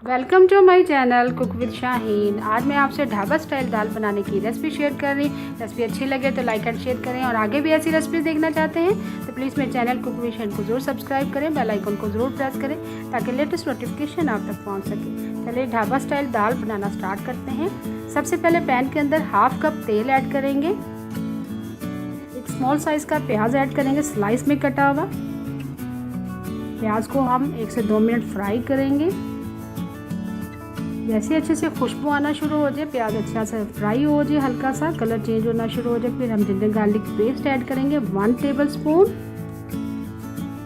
Welcome to my channel cook with Shaheen. आज मैं आपसे ढाबा स्टाइल दाल बनाने की रेसिपी शेयर कर रही। रेसिपी अच्छी लगे तो लाइक एंड शेयर करें और आगे भी ऐसी रेसिपी देखना चाहते हैं तो प्लीज़ मेरे चैनल कुक विद शाहीन को ज़रूर सब्सक्राइब करें, बेल आइकन को ज़रूर प्रेस करें ताकि लेटेस्ट नोटिफिकेशन आप तक पहुँच सके। चलिए ढाबा स्टाइल दाल बनाना स्टार्ट करते हैं। सबसे पहले पैन के अंदर हाफ कप तेल ऐड करेंगे। एक स्मॉल साइज़ का प्याज ऐड करेंगे स्लाइस में कटा हुआ। प्याज को हम 1 से 2 मिनट फ्राई करेंगे। जैसे अच्छे से खुशबू आना शुरू हो जाए, प्याज अच्छा से फ्राई हो जाए, हल्का सा कलर चेंज होना शुरू हो जाए, फिर हम जिंजर गार्लिक पेस्ट ऐड करेंगे 1 टेबलस्पून।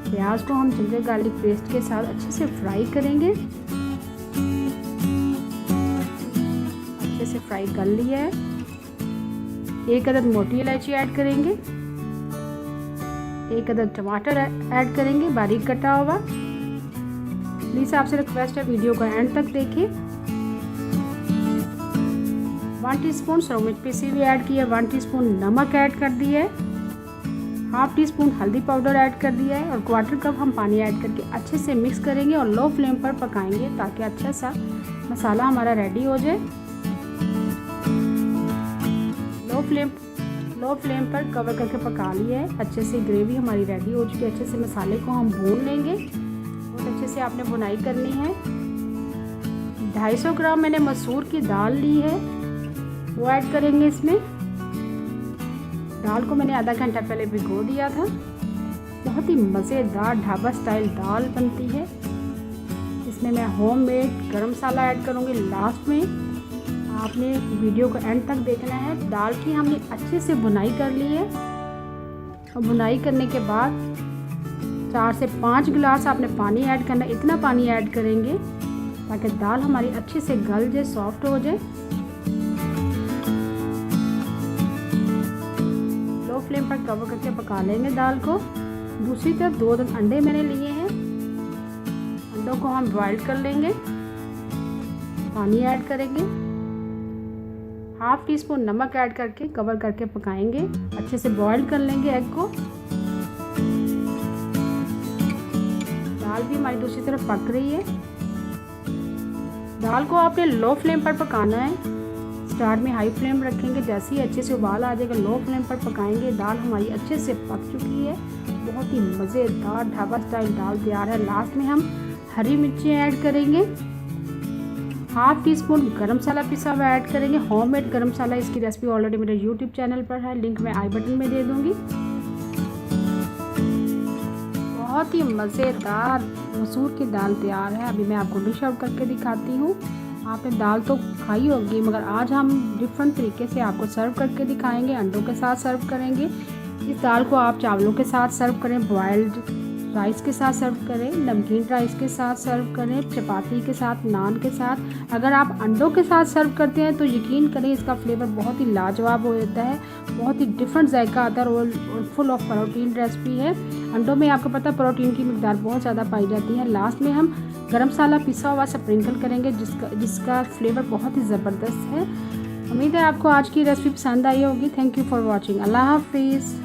प्याज को हम जिंजर गार्लिक पेस्ट के साथ अच्छे से फ्राई करेंगे। अच्छे से फ्राई कर लिया है। 1 अदद मोटी इलायची ऐड करेंगे। 1 अदद टमाटर ऐड करेंगे बारीक कटा हुआ। प्लीज़ आपसे रिक्वेस्ट है वीडियो को एंड तक देखिए। 1 टीस्पून सरू मिर्च पीसी हुई ऐड किया, 1 टीस्पून नमक ऐड कर दिया है, हाफ टी स्पून हल्दी पाउडर ऐड कर दिया है और 1/4 कप हम पानी ऐड करके अच्छे से मिक्स करेंगे और लो फ्लेम पर पकाएंगे ताकि अच्छा सा मसाला हमारा रेडी हो जाए। लो फ्लेम पर कवर करके पका लिया है। अच्छे से ग्रेवी हमारी रेडी हो चुकी है। अच्छे से मसाले को हम भून लेंगे। बहुत अच्छे से आपने भुनाई करनी है। 250 ग्राम मैंने मसूर की दाल ली है, वो ऐड करेंगे इसमें। दाल को मैंने आधा घंटा पहले भिगो दिया था। बहुत ही मज़ेदार ढाबा स्टाइल दाल बनती है। इसमें मैं होममेड गरम मसाला ऐड करूँगी लास्ट में। आपने वीडियो को एंड तक देखना है। दाल की हमने अच्छे से भुनाई कर ली है और भुनाई करने के बाद 4 से 5 गिलास आपने पानी ऐड करना। इतना पानी ऐड करेंगे ताकि दाल हमारी अच्छे से गल जाए, सॉफ्ट हो जाए। लो फ्लेम पर कवर करके पका लेंगे दाल को। दूसरी तरफ 2 अंडे मैंने लिए हैं। अंडों को हम बॉईल कर लेंगे। पानी ऐड करेंगे। हाफ टी स्पून नमक ऐड करके कवर करके पकाएंगे। अच्छे से बॉईल कर लेंगे एग को। दाल भी हमारी दूसरी तरफ पक रही है। दाल को आपने लो फ्लेम पर पकाना है। स्टार्ट में हाई फ्लेम रखेंगे। जैसे ही अच्छे से उबाल आ जाएगा लो फ्लेम पर पकाएंगे। दाल हमारी अच्छे से पक चुकी है। बहुत ही मज़ेदार ढाबा स्टाइल दाल तैयार है। लास्ट में हम हरी मिर्ची ऐड करेंगे। हाफ टी स्पून गरम मसाला पिसा हुआ ऐड करेंगे। होममेड गरम मसाला, इसकी रेसिपी ऑलरेडी मेरे यूट्यूब चैनल पर है, लिंक मैं आई बटन में दे दूँगी। बहुत ही मज़ेदार मसूर की दाल तैयार है। अभी मैं आपको डिश आउट करके दिखाती हूँ। आपने दाल तो खाई होगी मगर आज हम डिफरेंट तरीके से आपको सर्व करके दिखाएंगे। अंडों के साथ सर्व करेंगे। इस दाल को आप चावलों के साथ सर्व करें, बॉयल्ड राइस के साथ सर्व करें, नमकीन राइस के साथ सर्व करें, चपाती के साथ, नान के साथ। अगर आप अंडों के साथ सर्व करते हैं तो यकीन करें इसका फ्लेवर बहुत ही लाजवाब हो जाता है। बहुत ही डिफरेंट जायका आता है और फुल ऑफ प्रोटीन रेसिपी है। अंडों में आपको पता है प्रोटीन की मिकदार बहुत ज़्यादा पाई जाती है। लास्ट में हम गरम मसाला पिसा हुआ स्प्रिंकल करेंगे जिसका फ्लेवर बहुत ही ज़बरदस्त है। उम्मीद है आपको आज की रेसिपी पसंद आई होगी। Thank you for watching. अल्लाह हाफिज़।